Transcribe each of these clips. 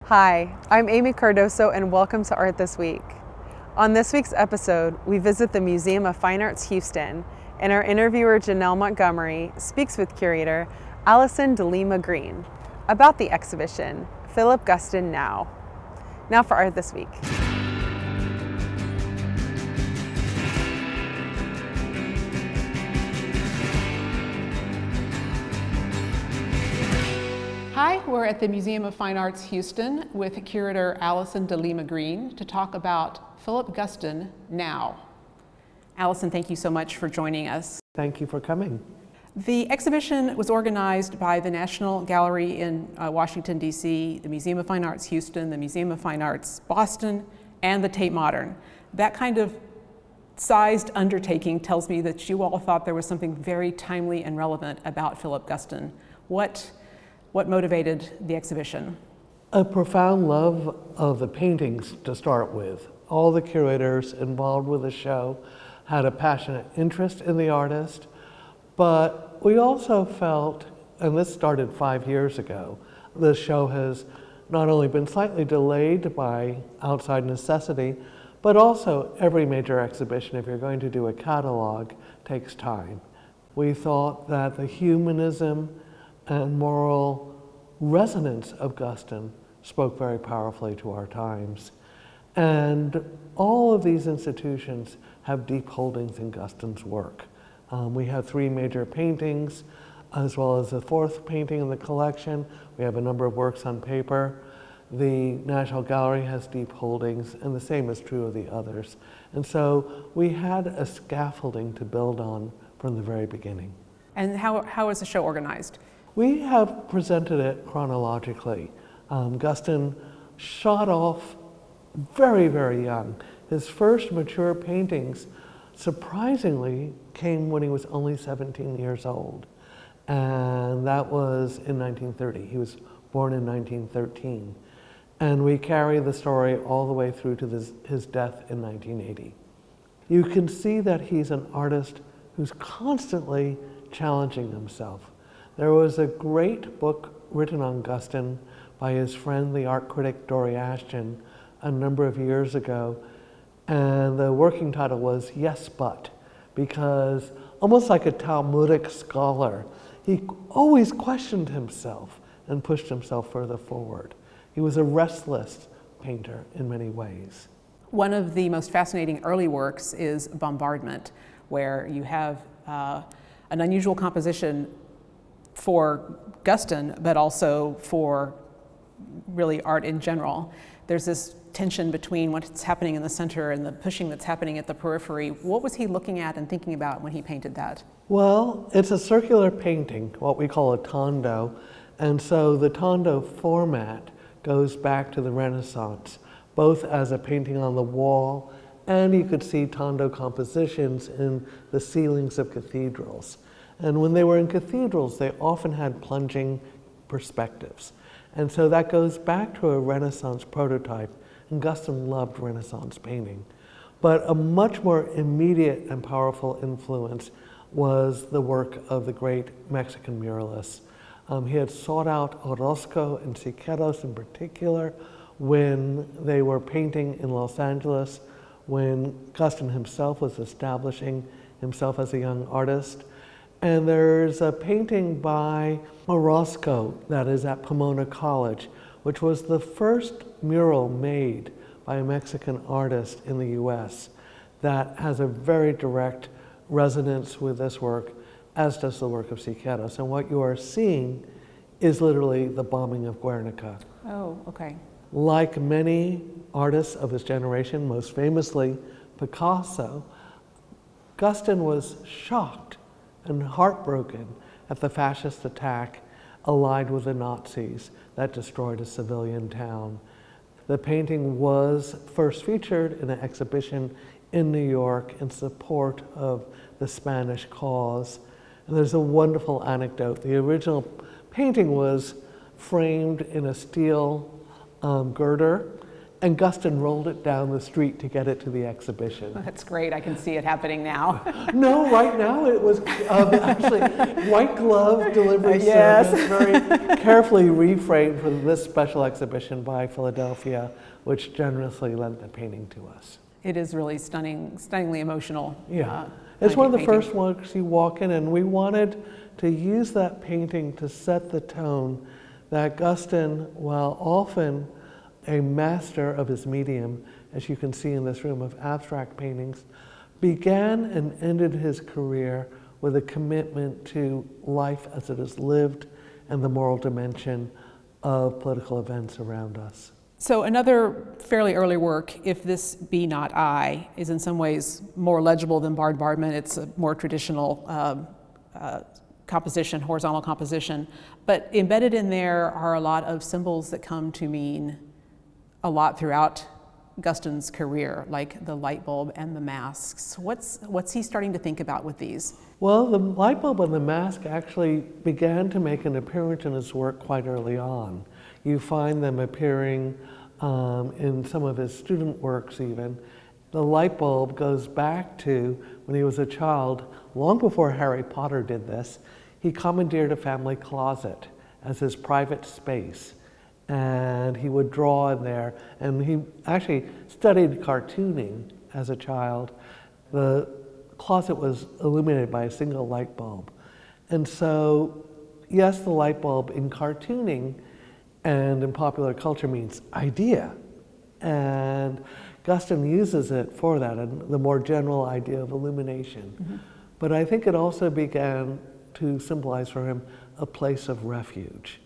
Hi, I'm Amy Cardoso and welcome to Art This Week. On this week's episode, we visit the Museum of Fine Arts Houston, and our interviewer Janelle Montgomery speaks with curator Alison de Lima Greene about the exhibition, Guston Now. Now for Art This Week. Hi, we're at the Museum of Fine Arts Houston with curator Alison de Lima Greene to talk about Guston Now. Alison, thank you so much for joining us. Thank you for coming. The exhibition was organized by the National Gallery in Washington, D.C., the Museum of Fine Arts Houston, the Museum of Fine Arts Boston, and the Tate Modern. That kind of sized undertaking tells me that you all thought there was something very timely and relevant about Philip Guston. What motivated the exhibition? A profound love of the paintings to start with. All the curators involved with the show had a passionate interest in the artist, but we also felt, and this started 5 years ago, the show has not only been slightly delayed by outside necessity, but also every major exhibition, if you're going to do a catalog, takes time. We thought that the humanism and moral resonance of Guston spoke very powerfully to our times. And all of these institutions have deep holdings in Guston's work. We have 3 major paintings, as well as a 4th painting in the collection. We have a number of works on paper. The National Gallery has deep holdings, and the same is true of the others. And so we had a scaffolding to build on from the very beginning. And how is the show organized? We have presented it chronologically. Guston shot off very, very young. His first mature paintings, surprisingly, came when he was only 17 years old. And that was in 1930. He was born in 1913. And we carry the story all the way through to his death in 1980. You can see that he's an artist who's constantly challenging himself. There was a great book written on Guston by his friend, the art critic Dory Ashton, a number of years ago. And the working title was Yes, But, because almost like a Talmudic scholar, he always questioned himself and pushed himself further forward. He was a restless painter in many ways. One of the most fascinating early works is Bombardment, where you have an unusual composition for Guston, but also for really art in general. There's this tension between what's happening in the center and the pushing that's happening at the periphery. What was he looking at and thinking about when he painted that? Well, it's a circular painting, what we call a tondo, and so the tondo format goes back to the Renaissance, both as a painting on the wall, and you could see tondo compositions in the ceilings of cathedrals. And when they were in cathedrals, they often had plunging perspectives. And so that goes back to a Renaissance prototype, and Guston loved Renaissance painting. But a much more immediate and powerful influence was the work of the great Mexican muralists. He had sought out Orozco and Siqueiros in particular when they were painting in Los Angeles, when Guston himself was establishing himself as a young artist. And there's a painting by Orozco that is at Pomona College, which was the first mural made by a Mexican artist in the US that has a very direct resonance with this work, as does the work of Siqueiros. And what you are seeing is literally the bombing of Guernica. Oh, okay. Like many artists of his generation, most famously Picasso, Guston was shocked and heartbroken at the fascist attack allied with the Nazis that destroyed a civilian town. The painting was first featured in an exhibition in New York in support of the Spanish cause. And there's a wonderful anecdote. The original painting was framed in a steel girder, And Guston rolled it down the street to get it to the exhibition. That's great. I can see it happening now. No, right now it was actually white glove delivery Yes. service, very carefully reframed for this special exhibition by Philadelphia, which generously lent the painting to us. It is really stunningly emotional. Yeah, it's one of the painting. first ones you walk in, and we wanted to use that painting to set the tone that Guston, while often a master of his medium, as you can see in this room of abstract paintings, began and ended his career with a commitment to life as it is lived and the moral dimension of political events around us. So another fairly early work, If This Be Not I, is in some ways more legible than bombardment. It's a more traditional composition, horizontal composition. But embedded in there are a lot of symbols that come to mean a lot throughout Guston's career, like the light bulb and the masks. What's he starting to think about with these? Well, the light bulb and the mask actually began to make an appearance in his work quite early on. You find them appearing in some of his student works even. The light bulb goes back to when he was a child, long before Harry Potter did this. He commandeered a family closet as his private space, and he would draw in there, and he actually studied cartooning as a child. The closet was illuminated by a single light bulb. And so, yes, the light bulb in cartooning and in popular culture means idea. And Guston uses it for that, and the more general idea of illumination. Mm-hmm. But I think it also began to symbolize for him a place of refuge.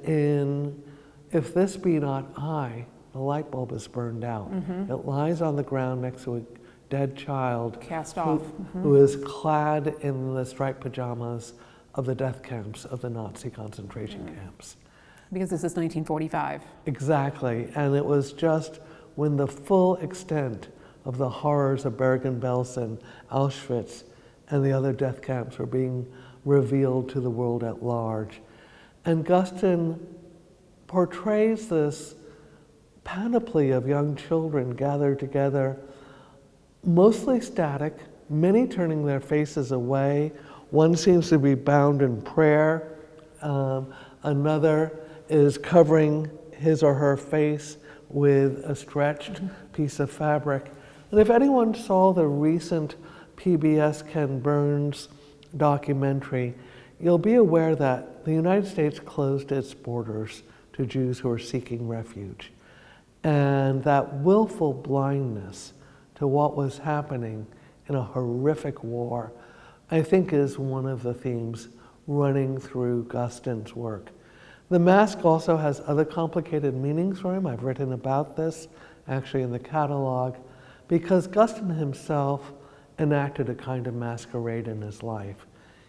In If This Be Not I, the light bulb is burned out. Mm-hmm. It lies on the ground next to a dead child cast off, who is clad in the striped pajamas of the death camps of the Nazi concentration camps. Because this is 1945. Exactly, and it was just when the full extent of the horrors of Bergen-Belsen, Auschwitz, and the other death camps were being revealed to the world at large. And Guston portrays this panoply of young children gathered together, mostly static, many turning their faces away. One seems to be bound in prayer. Another is covering his or her face with a stretched piece of fabric. And if anyone saw the recent PBS Ken Burns documentary, you'll be aware that the United States closed its borders to Jews who are seeking refuge. And that willful blindness to what was happening in a horrific war, I think is one of the themes running through Guston's work. The mask also has other complicated meanings for him. I've written about this actually in the catalog, because Guston himself enacted a kind of masquerade in his life.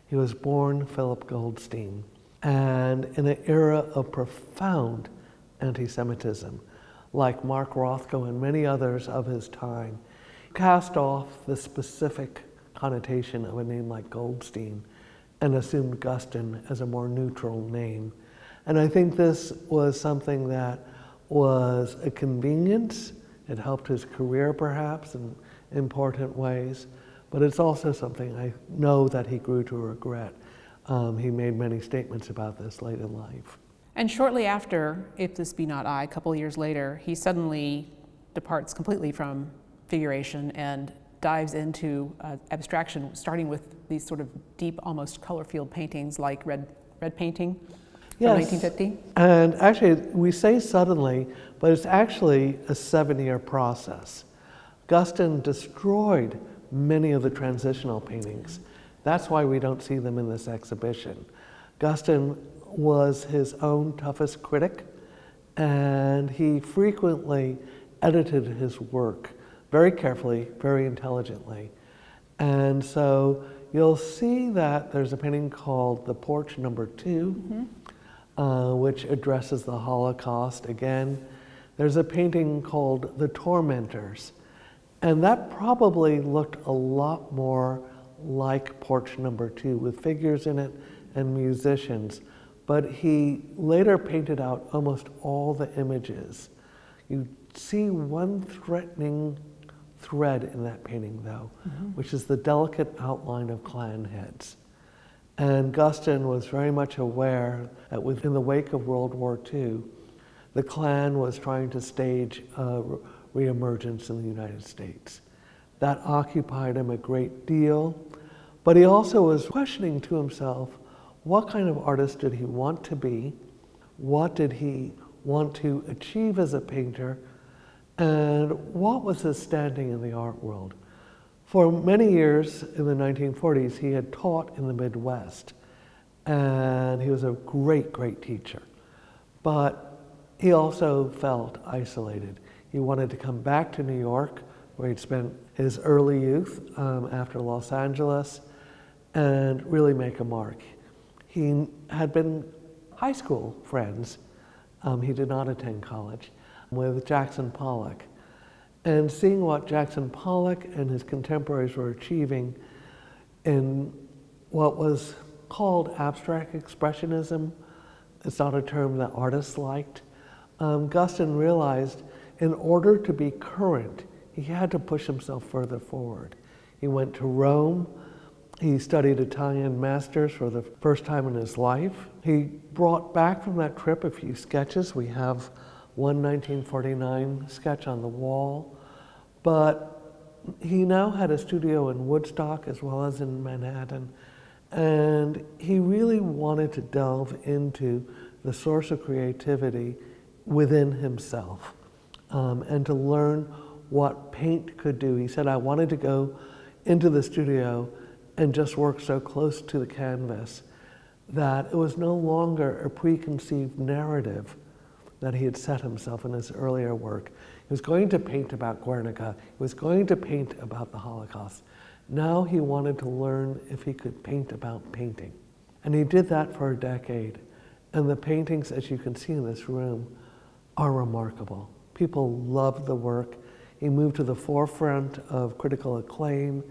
He was born Philip Goldstein, and in an era of profound anti-Semitism, like Mark Rothko and many others of his time, cast off the specific connotation of a name like Goldstein and assumed Guston as a more neutral name. And I think this was something that was a convenience. It helped his career perhaps in important ways, but it's also something I know that he grew to regret. He made many statements about this late in life. And shortly after If This Be Not I, a couple of years later, he suddenly departs completely from figuration and dives into abstraction, starting with these sort of deep, almost color field paintings like red painting. Yes. From 1950? And actually, we say suddenly, but it's actually a 7-year process. Guston destroyed many of the transitional paintings. That's why we don't see them in this exhibition. Guston was his own toughest critic, and he frequently edited his work very carefully, very intelligently. And so you'll see that there's a painting called The Porch Number 2, which addresses the Holocaust again. There's a painting called The Tormentors, and that probably looked a lot more like Porch Number 2 with figures in it and musicians, but he later painted out almost all the images. You see one threatening thread in that painting, though, which is the delicate outline of clan heads. And Guston was very much aware that within the wake of World War II, the Klan was trying to stage a reemergence in the United States. That occupied him a great deal, but he also was questioning to himself, what kind of artist did he want to be? What did he want to achieve as a painter? And what was his standing in the art world? For many years in the 1940s, he had taught in the Midwest, and he was a great, great teacher. But he also felt isolated. He wanted to come back to New York, where he'd spent his early youth after Los Angeles, and really make a mark. He had been high school friends, he did not attend college, with Jackson Pollock. And seeing what Jackson Pollock and his contemporaries were achieving in what was called abstract expressionism, it's not a term that artists liked, Guston realized in order to be current, he had to push himself further forward. He went to Rome. He studied Italian masters for the first time in his life. He brought back from that trip a few sketches. We have one 1949 sketch on the wall, but he now had a studio in Woodstock as well as in Manhattan, and he really wanted to delve into the source of creativity within himself and to learn what paint could do. He said, I wanted to go into the studio and just work so close to the canvas that it was no longer a preconceived narrative that he had set himself in his earlier work. He was going to paint about Guernica. He was going to paint about the Holocaust. Now he wanted to learn if he could paint about painting. And he did that for a decade. And the paintings, as you can see in this room, are remarkable. People loved the work. He moved to the forefront of critical acclaim.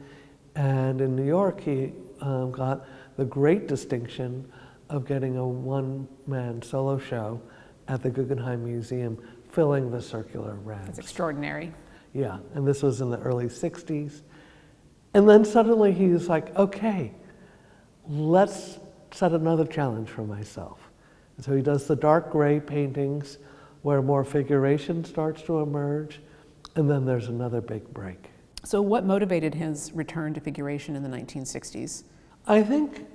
And in New York, he got the great distinction of getting a one-man solo show at the Guggenheim Museum, filling the circular ramps. That's extraordinary. Yeah, and this was in the early 60s. And then suddenly he was like, okay, let's set another challenge for myself. And so he does the dark gray paintings where more figuration starts to emerge, and then there's another big break. So what motivated his return to figuration in the 1960s? I think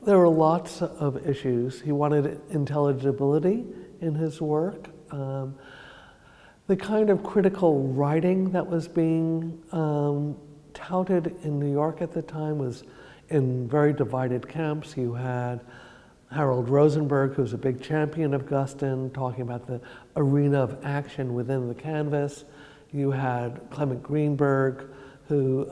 there were lots of issues. He wanted intelligibility in his work. The kind of critical writing that was being touted in New York at the time was in very divided camps. You had Harold Rosenberg, who's a big champion of Guston, talking about the arena of action within the canvas. You had Clement Greenberg, who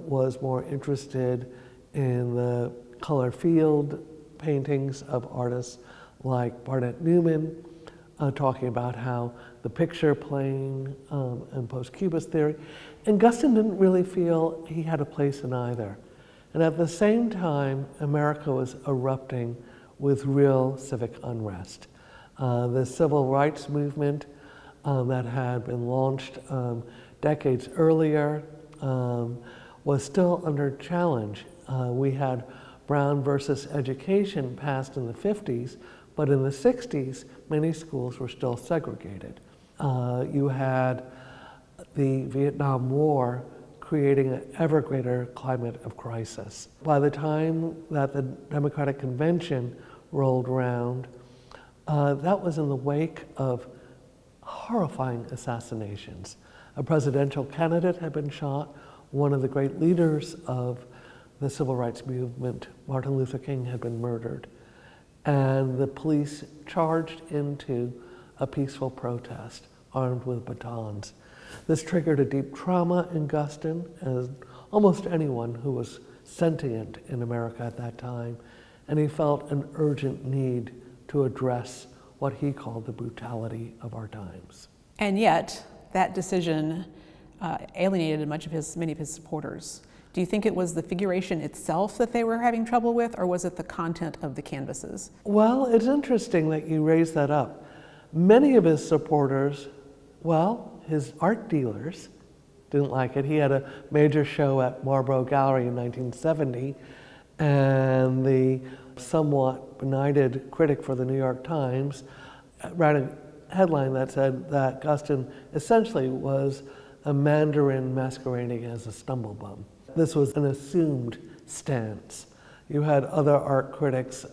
was more interested in the color field paintings of artists like Barnett Newman, talking about how the picture plane and post-cubist theory. And Guston didn't really feel he had a place in either. And at the same time, America was erupting with real civic unrest. The civil rights movement that had been launched decades earlier was still under challenge. We had Brown versus Education passed in the 50s, but in the 60s, many schools were still segregated. You had the Vietnam War creating an ever greater climate of crisis. By the time that the Democratic Convention rolled around, that was in the wake of horrifying assassinations. A presidential candidate had been shot. One of the great leaders of the civil rights movement, Martin Luther King, had been murdered. And the police charged into a peaceful protest, armed with batons. This triggered a deep trauma in Guston, as almost anyone who was sentient in America at that time, and he felt an urgent need to address what he called the brutality of our times. And yet, that decision alienated many of his supporters. Do you think it was the figuration itself that they were having trouble with, or was it the content of the canvases? Well, it's interesting that you raise that up. Many of his supporters Well, his art dealers didn't like it. He had a major show at Marlborough Gallery in 1970, and the somewhat benighted critic for the New York Times ran a headline that said that Guston essentially was a Mandarin masquerading as a stumblebum. This was an assumed stance. You had other art critics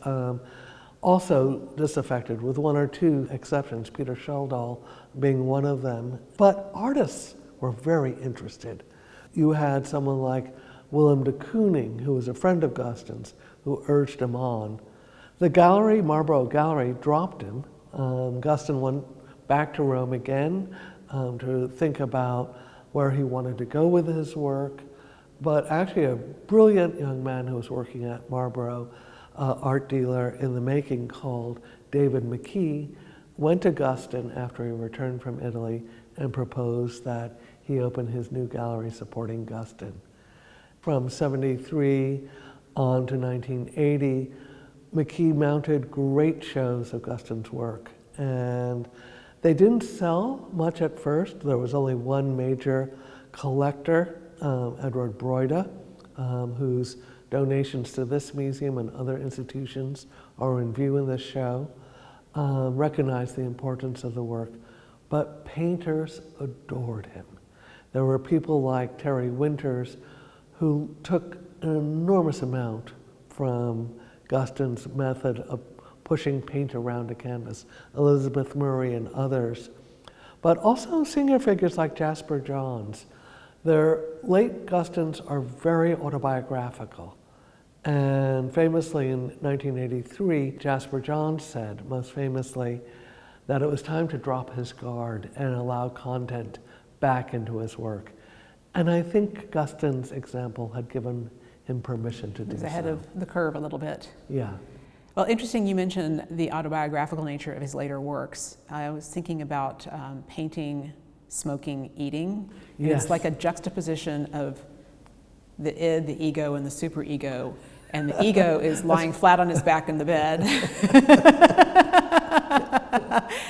also disaffected, with one or two exceptions, Peter Schjeldahl being one of them. But artists were very interested. You had someone like Willem de Kooning, who was a friend of Guston's, who urged him on. The gallery, Marlborough Gallery, dropped him. Guston went back to Rome again to think about where he wanted to go with his work. But actually a brilliant young man who was working at Marlborough, art dealer in the making called David McKee, went to Guston after he returned from Italy and proposed that he open his new gallery supporting Guston. From 73 on to 1980, McKee mounted great shows of Guston's work, and they didn't sell much at first. There was only one major collector, Edward Broida, whose donations to this museum and other institutions are in view in this show, recognized the importance of the work, but painters adored him. There were people like Terry Winters who took an enormous amount from Guston's method of pushing paint around a canvas, Elizabeth Murray and others, but also senior figures like Jasper Johns. Their late Gustons are very autobiographical. And famously in 1983, Jasper Johns said, most famously, that it was time to drop his guard and allow content back into his work. And I think Guston's example had given him permission to do so. He's ahead of the curve a little bit. Yeah. Well, interesting you mentioned the autobiographical nature of his later works. I was thinking about painting, smoking, eating. And Yes. It's like a juxtaposition of the id, the ego, and the superego. And the ego is lying flat on his back in the bed.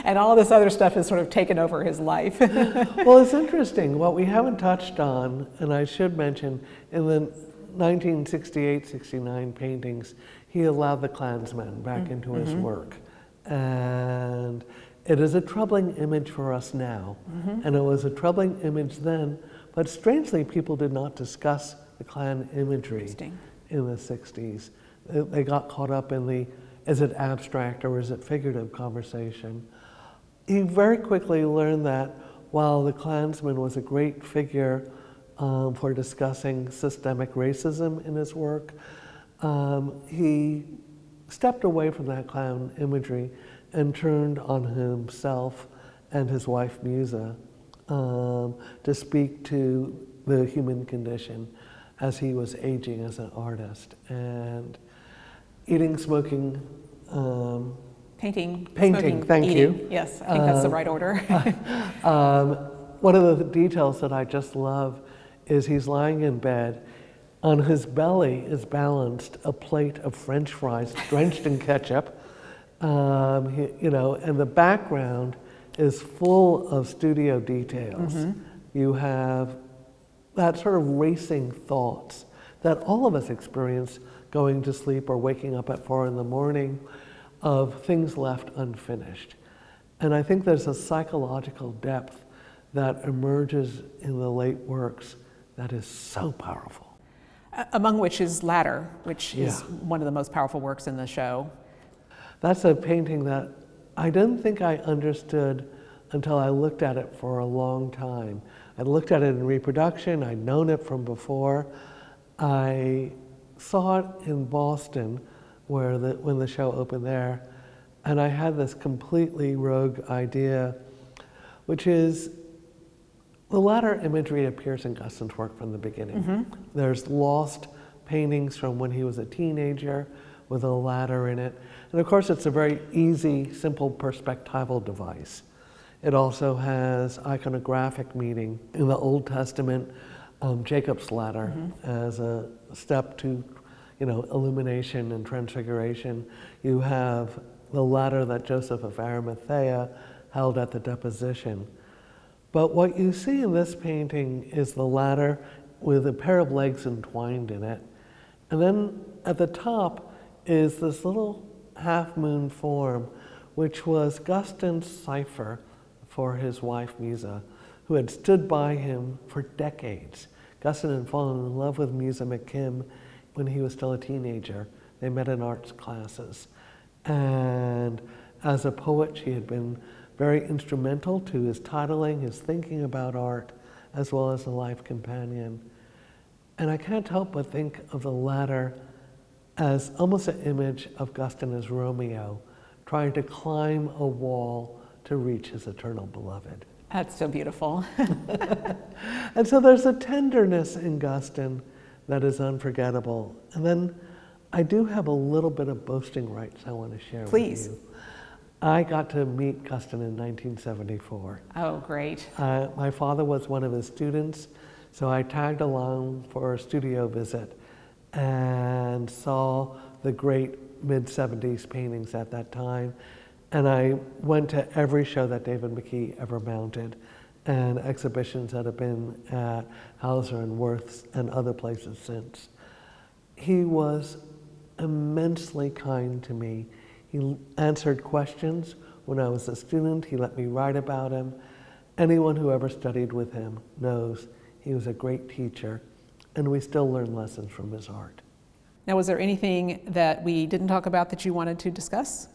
And all this other stuff has sort of taken over his life. Well, it's interesting. What we haven't touched on, and I should mention, in the 1968-69 paintings, he allowed the Klansmen back into his work. And it is a troubling image for us now. And it was a troubling image then, but strangely, people did not discuss the Klan imagery in the 60s. They got caught up in the, is it abstract or is it figurative conversation. He very quickly learned that while the Klansman was a great figure for discussing systemic racism in his work, he stepped away from that Klan imagery and turned on himself and his wife Musa to speak to the human condition as he was aging as an artist. And eating, smoking, Painting, painting, smoking, thank eating. you. Yes, I think that's the right order. One of the details that I just love is he's lying in bed. On his belly is balanced a plate of French fries drenched in ketchup. You know, and the background is full of studio details. You have that sort of racing thoughts that all of us experience going to sleep or waking up at 4 in the morning of things left unfinished. And I think there's a psychological depth that emerges in the late works that is so powerful. Among which is Ladder, which is one of the most powerful works in the show. That's a painting that I didn't think I understood until I looked at it for a long time. I looked at it in reproduction, I'd known it from before. I saw it in Boston when the show opened there, and I had this completely rogue idea, which is the ladder imagery appears in Guston's work from the beginning. There's lost paintings from when he was a teenager with a ladder in it. And of course, it's a very easy, simple perspectival device. It also has iconographic meaning. In the Old Testament, Jacob's ladder as a step to, you know, illumination and transfiguration. You have the ladder that Joseph of Arimathea held at the deposition. But what you see in this painting is the ladder with a pair of legs entwined in it. And then at the top is this little half-moon form, which was Guston's cipher for his wife, Musa, who had stood by him for decades. Guston had fallen in love with Musa McKim when he was still a teenager. They met in arts classes. And as a poet, she had been very instrumental to his titling, his thinking about art, as well as a life companion. And I can't help but think of the latter as almost an image of Guston as Romeo, trying to climb a wall to reach his eternal beloved. That's so beautiful. And so there's a tenderness in Guston that is unforgettable. And then I do have a little bit of boasting rights I want to share Please. with you. I got to meet Guston in 1974. Oh, great. My father was one of his students, so I tagged along for a studio visit and saw the great mid-70s paintings at that time. And I went to every show that David McKee ever mounted and exhibitions that have been at Hauser and Worth's and other places since. He was immensely kind to me. He answered questions when I was a student. He let me write about him. Anyone who ever studied with him knows he was a great teacher, and we still learn lessons from his art. Now, was there anything that we didn't talk about that you wanted to discuss?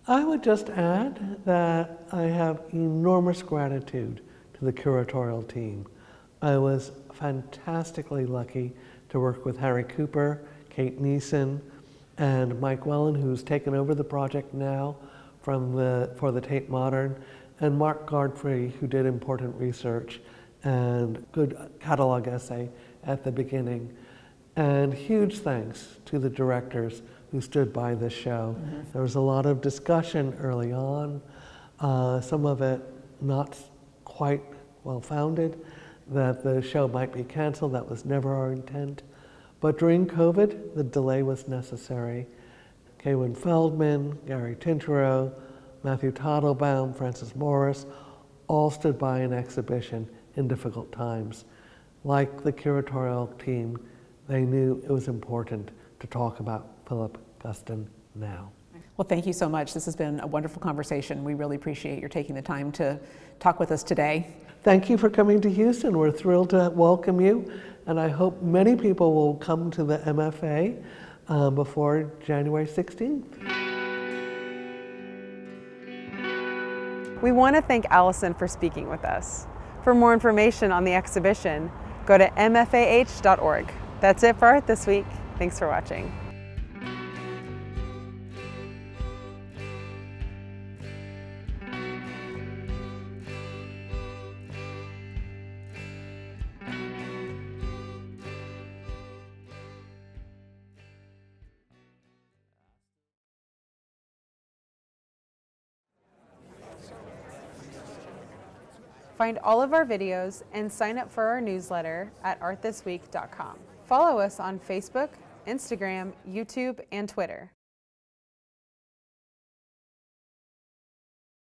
I would just add that I have enormous gratitude to the curatorial team. I was fantastically lucky to work with Harry Cooper, Kate Neeson, and Mike Wellen, who's taken over the project now for the Tate Modern, and Mark Godfrey, who did important research and good catalog essay at the beginning. And huge thanks to the directors who stood by this show. Mm-hmm. There was a lot of discussion early on, some of it not quite well-founded, that the show might be canceled. That was never our intent. But during COVID, the delay was necessary. Kaywin Feldman, Gary Tinterow, Matthew Tottlebaum, Francis Morris, all stood by an exhibition in difficult times. Like the curatorial team, they knew it was important to talk about Philip Guston Now. Well, thank you so much. This has been a wonderful conversation. We really appreciate your taking the time to talk with us today. Thank you for coming to Houston. We're thrilled to welcome you, and I hope many people will come to the MFA before January 16th. We want to thank Alison for speaking with us. For more information on the exhibition, go to mfah.org. That's it for Art This Week. Thanks for watching. Find all of our videos and sign up for our newsletter at artthisweek.com. Follow us on Facebook, Instagram, YouTube, and Twitter.